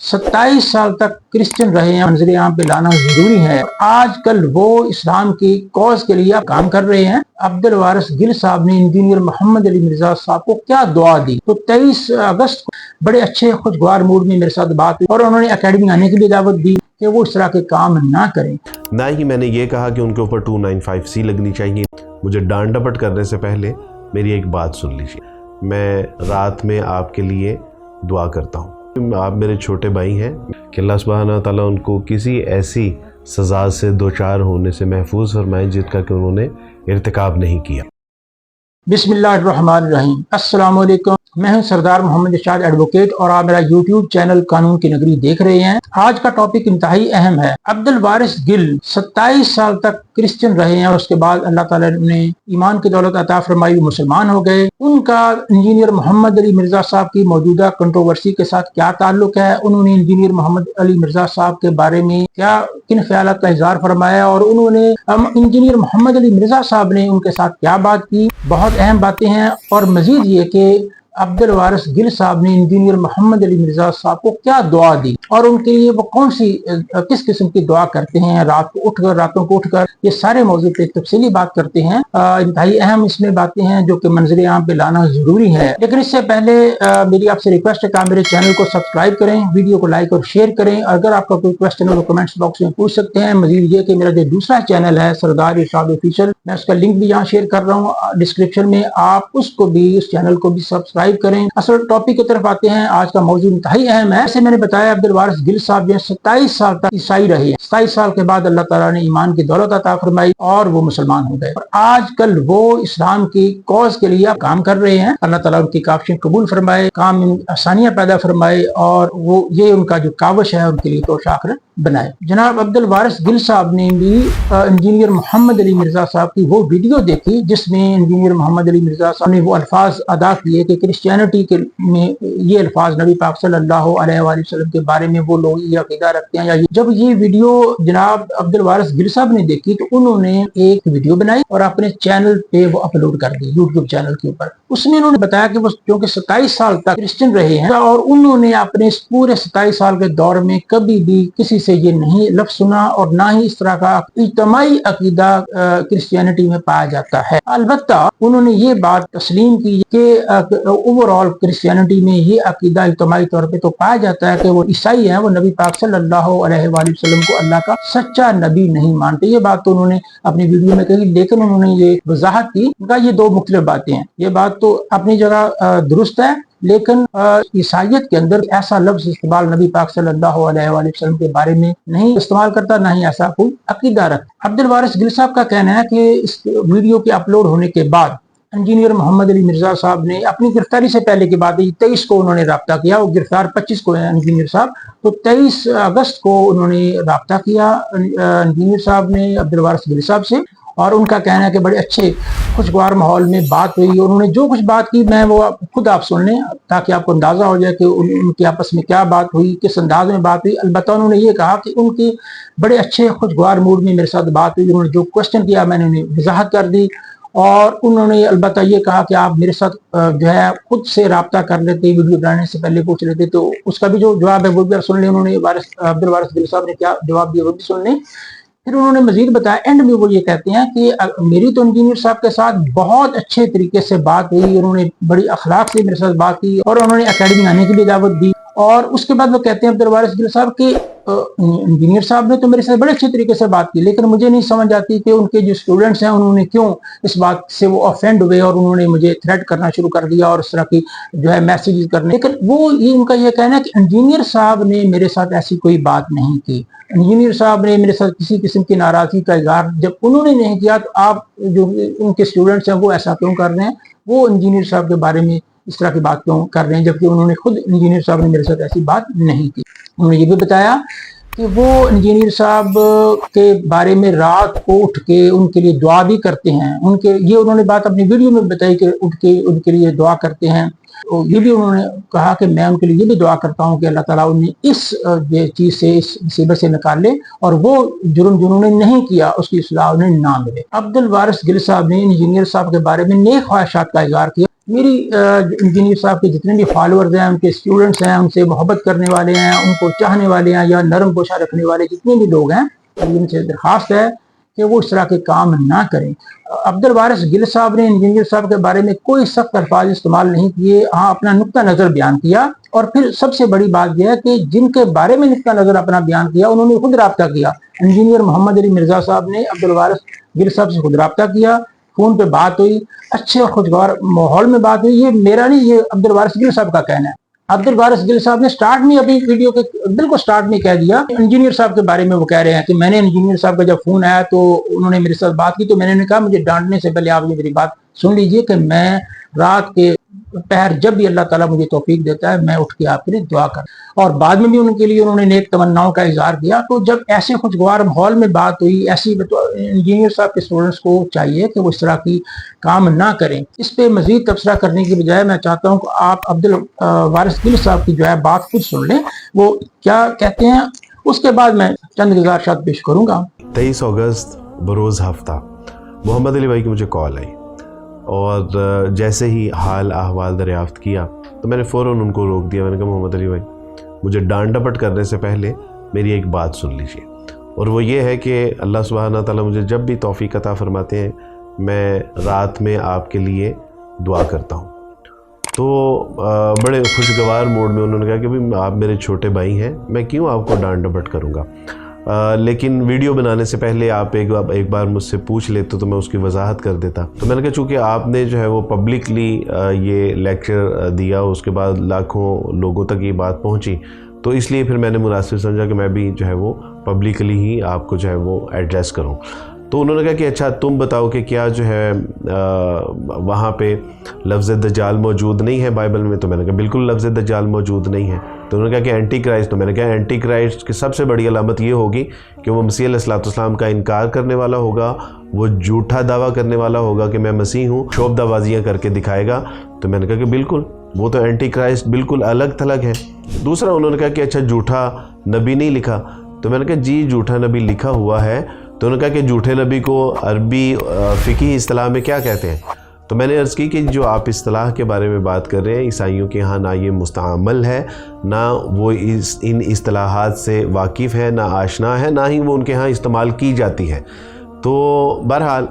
27 साल तक क्रिश्चियन रहे हैं, मंजर आम पे लाना जरूरी है। आज कल वो इस्लाम की कॉज के लिए काम कर रहे हैं। अब्दुल वारिस गिल साहब ने इंजीनियर मोहम्मद अली मिर्जा साहब को क्या दुआ दी। तो 23 अगस्त को बड़े अच्छे खुशगवार मूड में मेरे साथ बात हुई और उन्होंने एकेडमी आने की भी दावत दी कि वो इस तरह के काम ना करें। ना ही मैंने ये कहा कि उनके ऊपर 295C लगनी चाहिए। मुझे डांट डपट करने से पहले मेरी एक बात सुन लीजिए। मैं रात में आपके लिए दुआ करता हूँ। आप मेरे छोटे भाई हैं कि अल्लाह सुब्हाना ताला उनको किसी ऐसी सज़ा से दो चार होने से महफूज फरमाए जिसका कि उन्होंने इर्तिकाब नहीं किया। बिस्मिल्लाहिर्रहमानिर्रहीम। अस्सलाम वालेकुम। मैं हूं सरदार मोहम्मद इरशाद एडवोकेट और आप मेरा यूट्यूब चैनल कानून की नगरी देख रहे हैं। आज का टॉपिक इंतहाई अहम है। अब्दुल वारिस गिल 27 साल तक क्रिश्चियन रहे हैं, उसके बाद अल्लाह ताला ने ईमान की दौलत अता फरमाई, मुसलमान हो गए। उनका इंजीनियर मोहम्मद अली मिर्जा साहब की मौजूदा कंट्रोवर्सी के साथ क्या ताल्लुक है, उन्होंने इंजीनियर मोहम्मद अली मिर्जा साहब के बारे में क्या किन ख्यालात का इजहार फरमाया और उन्होंने इंजीनियर मोहम्मद अली मिर्जा साहब ने उनके साथ क्या बात की, बहुत अहम बातें हैं। और मजीद ये कि अब्दुल वारिस गिल साहब ने इंजीनियर मोहम्मद अली मिर्जा साहब को क्या दुआ दी और उनके लिए वो कौन सी किस किस्म की दुआ करते हैं रातों को उठकर, ये सारे मौजूद पे तफसीली बात करते हैं। इंतहाई अहम इसमें बातें हैं जो कि मंजर आम पे लाना जरूरी है। लेकिन इससे पहले मेरी आपसे रिक्वेस्ट है कि आप मेरे चैनल को सब्सक्राइब करें, वीडियो को लाइक और शेयर करें। अगर आपका कोई क्वेश्चन हो तो कमेंट्स बॉक्स में पूछ सकते हैं। मजीद ये कि मेरा जो दूसरा चैनल है सरदार इरशाद ऑफिशियल, मैं उसका लिंक भी यहाँ शेयर कर रहा हूँ डिस्क्रिप्शन में, आप उसको भी, उस चैनल को भी सब्सक्राइब करें। असल टॉपिक की तरफ आते हैं। आज का मौजूद इंतहाई अहम है। जैसे मैंने बताया, अब्दुल वारिस गिल साहब जो 27 साल तक ईसाई रहे। 27 साल के बाद अल्लाह ताला ने ईमान की दौलत अता फरमाई और वो मुसलमान हो गए। और आजकल वो इस्लाम की कॉज के लिए काम कर रहे हैं। अल्लाह ताला उनकी काविशें कबूल फरमाए, काम में आसानियां पैदा फरमाए और वो ये उनका जो काविश है उनके लिए तो शाकर बनाए। जनाब अब्दुल वारिस गिल साहब ने भी इंजीनियर मोहम्मद अली मिर्जा साहब की वो वीडियो देखी जिसमें इंजीनियर मोहम्मद अली मिर्जा साहब ने वो अल्फाज अदा किए कि क्रिश्चियनिटी में ये अल्फाज नबी पाक सल्लल्लाहु अलैहि वसल्लम के बारे में वो लोग ये अकीदा रखते हैं। जब ये वीडियो जनाब अब्दुल वारिस गिल साहब ने देखी तो उन्होंने एक वीडियो बनाई और अपने चैनल पे वो अपलोड कर दी, यूट्यूब चैनल के ऊपर। उसमें उन्होंने बताया कि वो क्योंकि 27 साल तक क्रिश्चियन रहे हैं और उन्होंने अपने पूरे 27 साल के दौर में कभी भी किसी से ये नहीं लफ्ज सुना और ना ही इस तरह का इज्तिमाई अकीदा क्रिश्चियनिटी में पाया जाता है। अलबत्ता उन्होंने ये बात तस्लीम की कि ओवरऑल क्रिश्चियनिटी में ये अकीदा इज्तिमाई तौर पे तो पाया जाता है कि वो ईसाई हैं, वो नबी पाक सल्लल्लाहु अलैहि वसल्लम को अल्लाह का सच्चा नबी नहीं मानते। ये बात तो उन्होंने अपनी वीडियो में कही, लेकिन उन्होंने ये वजाहत की कि ये दो मुख्तलिफ बातें हैं। ये बात तो अपनी जगह दुरुस्त है, लेकिन ईसाइयत के अंदर ऐसा लफ्ज इस्तेमाल नबी पाक सल्लल्लाहु अलैहि वसल्लम के बारे में नहीं इस्तेमाल करता, ना ही ऐसा कोई अकीदा रखता। अब्दुल वारिस गिल साहब का कहना है कि इस वीडियो के अपलोड होने के बाद इंजीनियर मोहम्मद अली मिर्जा साहब ने अपनी गिरफ्तारी से पहले की बात है, 23 को उन्होंने राब्ता किया। वो गिरफ्तार 25 को है इंजीनियर साहब, तो 23 अगस्त को उन्होंने राब्ता किया इंजीनियर साहब ने अब्दुल वारिस गिल साहब से और उनका कहना है कि बड़े अच्छे खुशगवार माहौल में बात हुई। उन्होंने जो कुछ बात की मैं वो खुद आप सुन लें ताकि आपको अंदाजा हो जाए कि उनकी आपस में क्या बात हुई, किस अंदाज में बात हुई। अलबत्ता उन्होंने ये कहा कि उनकी बड़े अच्छे खुशगवार मूड में मेरे साथ बात हुई। उन्होंने जो क्वेश्चन किया मैंने उन्हें वजाहत कर दी और उन्होंने अलबत्ता ये कहा कि आप मेरे साथ जो है खुद से राब्ता कर लेते, वीडियो बनाने से पहले पूछ लेते, तो उसका भी जो जवाब है वो भी सुन लें। उन्होंने अब्दुल वारिस गिल साहब ने क्या जवाब दिया वो भी सुन लें। फिर उन्होंने मजीद बताया, एंड में वो ये कहते हैं कि मेरी तो इंजीनियर साहब के साथ बहुत अच्छे तरीके से बात हुई, उन्होंने बड़ी अखलाक से मेरे साथ बात की और उन्होंने एकेडमी आने की भी दावत दी। और उसके बाद वो कहते हैं अब्दुल वारिस गिल साहब कि इंजीनियर साहब ने तो मेरे साथ बड़े अच्छे तरीके से बात की, लेकिन मुझे नहीं समझ आती कि उनके जो स्टूडेंट्स हैं उन्होंने क्यों इस बात से वो ऑफेंड हुए और उन्होंने मुझे थ्रेट करना शुरू कर दिया और इस तरह की जो है मैसेज करने। लेकिन वो ये उनका ये कहना है कि इंजीनियर साहब ने मेरे साथ ऐसी कोई बात नहीं की। इंजीनियर साहब ने मेरे साथ किसी किस्म की नाराजगी का इजहार जब उन्होंने नहीं किया तो आप जो उनके स्टूडेंट्स हैं वो ऐसा क्यों कर रहे हैं, वो इंजीनियर साहब के बारे में इस तरह की बात क्यों कर रहे हैं, जबकि उन्होंने खुद इंजीनियर साहब ने मेरे साथ ऐसी बात नहीं की। उन्होंने ये भी बताया कि वो इंजीनियर साहब के बारे में रात को उठ के उनके लिए दुआ भी करते हैं। उन्होंने बात अपनी वीडियो में बताई कि उठ के उनके लिए दुआ करते हैं। तो ये भी उन्होंने कहा कि मैं उनके लिए ये भी दुआ करता हूँ कि अल्लाह ताला उन्हें इस चीज से, इस मुसीबत से निकाल ले और वो जुर्म जिन्होंने नहीं किया उसकी सज़ा उन्हें ना मिले। अब्दुल वारिस गिल साहब ने इंजीनियर साहब के बारे में नेक ख्वाहिशात का इज़हार किया। میری انجینئر صاحب کے جتنے بھی فالورز ہیں، ان کے اسٹوڈنٹس ہیں، ان سے محبت کرنے والے ہیں، ان کو چاہنے والے ہیں یا نرم گوشہ رکھنے والے جتنے بھی لوگ ہیں، ان سے درخواست ہے کہ وہ اس طرح کے کام نہ کریں۔ عبدالوارث گل صاحب نے انجینئر صاحب کے بارے میں کوئی سخت الفاظ استعمال نہیں کیے، ہاں اپنا نقطہ نظر بیان کیا، اور پھر سب سے بڑی بات یہ ہے کہ جن کے بارے میں نقطہ نظر اپنا بیان کیا انہوں نے خود رابطہ کیا۔ انجینئر محمد علی مرزا صاحب نے عبدالوارث گل صاحب سے خود رابطہ کیا، فون پہ بات ہوئی، اچھے اور خوشگوار ماحول میں بات ہوئی۔ یہ میرا نہیں، یہ عبدالوارث گل صاحب کا کہنا ہے۔ عبدالوارث گل صاحب نے سٹارٹ میں ابھی ویڈیو کے بالکل سٹارٹ میں کہہ دیا، انجینئر صاحب کے بارے میں وہ کہہ رہے ہیں کہ میں نے انجینئر صاحب کا جب فون آیا تو انہوں نے میرے ساتھ بات کی، تو میں نے کہا مجھے ڈانٹنے سے پہلے آپ یہ میری بات سن لیجئے کہ میں رات کے پہر جب بھی اللہ تعالیٰ مجھے توفیق دیتا ہے میں اٹھ کے آپ کے لیے دعا کرتا ہوں، اور بعد میں بھی ان کے لیے انہوں نے نیک تمناؤں کا اظہار کیا۔ تو جب ایسے خوشگوار ماحول میں بات ہوئی، ایسی انجینئر صاحب کے اسٹوڈنٹس کو چاہیے کہ وہ اس طرح کی کام نہ کریں۔ اس پہ مزید تبصرہ کرنے کی بجائے میں چاہتا ہوں کہ آپ عبدالوارث گل صاحب کی جو ہے بات خود سن لیں، وہ کیا کہتے ہیں، اس کے بعد میں چند گزارشات پیش کروں گا۔ 23 اگست بروز ہفتہ محمد علی بھائی کی مجھے کال آئی، اور جیسے ہی حال احوال دریافت کیا تو میں نے فوراً ان کو روک دیا۔ میں نے کہا محمد علی بھائی، مجھے ڈانٹ ڈپٹ کرنے سے پہلے میری ایک بات سن لیجیے، اور وہ یہ ہے کہ اللہ سبحانہ تعالیٰ مجھے جب بھی توفیق عطا فرماتے ہیں میں رات میں آپ کے لیے دعا کرتا ہوں۔ تو بڑے خوشگوار موڈ میں انہوں نے کہا کہ بھائی آپ میرے چھوٹے بھائی ہیں، میں کیوں آپ کو ڈانٹ ڈپٹ کروں گا، لیکن ویڈیو بنانے سے پہلے آپ ایک بار مجھ سے پوچھ لیتے تو میں اس کی وضاحت کر دیتا۔ تو میں نے کہا چونکہ آپ نے جو ہے وہ پبلکلی یہ لیکچر دیا، اس کے بعد لاکھوں لوگوں تک یہ بات پہنچی، تو اس لیے پھر میں نے مناسب سمجھا کہ میں بھی جو ہے وہ پبلکلی ہی آپ کو جو ہے وہ ایڈریس کروں۔ تو انہوں نے کہا کہ اچھا تم بتاؤ کہ کیا جو ہے وہاں پہ لفظ دجال موجود نہیں ہے بائبل میں؟ تو میں نے کہا بالکل لفظ دجال موجود نہیں ہے۔ تو انہوں نے کہا کہ اینٹی کرائسٹ، تو میں نے کہا اینٹی کرائسٹ کی سب سے بڑی علامت یہ ہوگی کہ وہ مسیح علیہ السلام کا انکار کرنے والا ہوگا، وہ جھوٹا دعویٰ کرنے والا ہوگا کہ میں مسیح ہوں، شعبدہ بازیاں کر کے دکھائے گا۔ تو میں نے کہا کہ بالکل وہ تو اینٹی کرائسٹ بالکل الگ تھلگ ہے۔ دوسرا انہوں نے کہا کہ اچھا جھوٹا نبی نہیں لکھا؟ تو میں نے کہا جی جھوٹا نبی لکھا ہوا ہے۔ تو انہوں نے کہا کہ جھوٹے نبی کو عربی فقہی اصطلاح میں کیا کہتے ہیں؟ تو میں نے عرض کی کہ جو آپ اصطلاح کے بارے میں بات کر رہے ہیں، عیسائیوں کے ہاں نہ یہ مستعمل ہے، نہ وہ ان اصطلاحات سے واقف ہے، نہ آشنا ہے، نہ ہی وہ ان کے ہاں استعمال کی جاتی ہے۔ تو بہرحال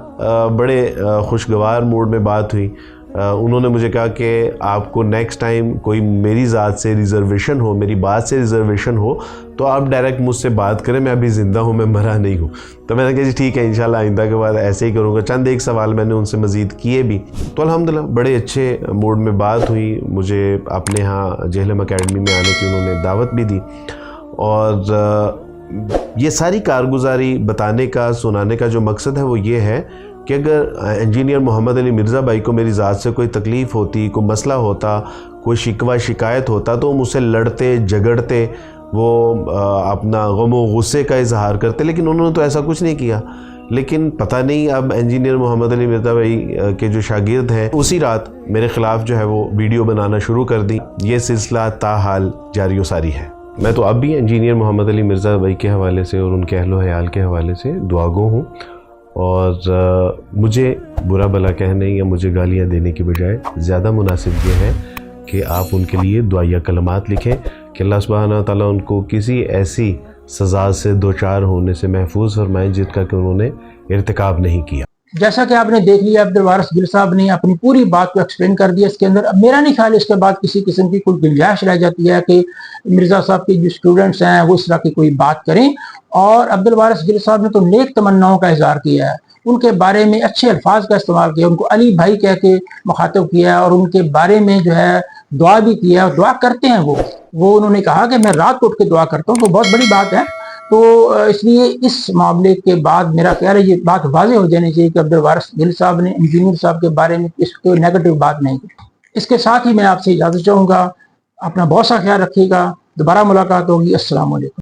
بڑے خوشگوار موڈ میں بات ہوئی۔ انہوں نے مجھے کہا کہ آپ کو نیکسٹ ٹائم کوئی میری ذات سے ریزرویشن ہو، میری بات سے ریزرویشن ہو تو آپ ڈائریکٹ مجھ سے بات کریں، میں ابھی زندہ ہوں، میں مرا نہیں ہوں۔ تو میں نے کہا جی ٹھیک ہے، انشاءاللہ آئندہ کے بعد ایسے ہی کروں گا۔ چند ایک سوال میں نے ان سے مزید کیے بھی، تو الحمدللہ بڑے اچھے موڈ میں بات ہوئی۔ مجھے اپنے ہاں جہلم اکیڈمی میں آنے کی انہوں نے دعوت بھی دی، اور یہ ساری کارگزاری بتانے کا، سنانے کا جو مقصد ہے وہ یہ ہے کہ اگر انجینئر محمد علی مرزا بھائی کو میری ذات سے کوئی تکلیف ہوتی، کوئی مسئلہ ہوتا، کوئی شکوہ شکایت ہوتا تو وہ مجھ سے لڑتے جھگڑتے، وہ اپنا غم و غصے کا اظہار کرتے، لیکن انہوں نے تو ایسا کچھ نہیں کیا۔ لیکن پتہ نہیں اب انجینئر محمد علی مرزا بھائی کے جو شاگرد ہیں اسی رات میرے خلاف جو ہے وہ ویڈیو بنانا شروع کر دی۔ یہ سلسلہ تاحال جاری و ساری ہے۔ میں تو اب بھی انجینئر محمد علی مرزا بھائی کے حوالے سے اور ان کے اہل و عیال کے حوالے سے دعاگو ہوں، اور مجھے برا بھلا کہنے یا مجھے گالیاں دینے کی بجائے زیادہ مناسب یہ ہے کہ آپ ان کے لیے دعائیہ کلمات لکھیں کہ اللہ سبحانہ تعالیٰ ان کو کسی ایسی سزا سے دوچار ہونے سے محفوظ فرمائیں جس کا کہ انہوں نے ارتکاب نہیں کیا۔ جیسا کہ آپ نے دیکھ لیا، عبدالوارث گل صاحب نے اپنی پوری بات کو ایکسپلین کر دیا۔ اس کے اندر اب میرا نہیں خیال اس کے بعد کسی قسم کی کوئی گنجائش رہ جاتی ہے کہ مرزا صاحب کے جو اسٹوڈنٹس ہیں وہ اس طرح کی کوئی بات کریں۔ اور عبدالوارث گل صاحب نے تو نیک تمناؤں کا اظہار کیا ہے، ان کے بارے میں اچھے الفاظ کا استعمال کیا، ان کو علی بھائی کہہ کے مخاطب کیا ہے، اور ان کے بارے میں جو ہے دعا بھی کیا ہے، اور دعا کرتے ہیں وہ انہوں نے کہا کہ میں رات کو اٹھ کے دعا کرتا ہوں، تو بہت بڑی بات ہے۔ تو اس لیے اس معاملے کے بعد میرا خیال ہے یہ بات واضح ہو جانی چاہیے کہ عبدالوارث گل صاحب نے انجینئر صاحب کے بارے میں اس کوئی نیگیٹو بات نہیں کی۔ اس کے ساتھ ہی میں آپ سے اجازت چاہوں گا، اپنا بہت سا خیال رکھیے گا، دوبارہ ملاقات ہوگی۔ السلام علیکم۔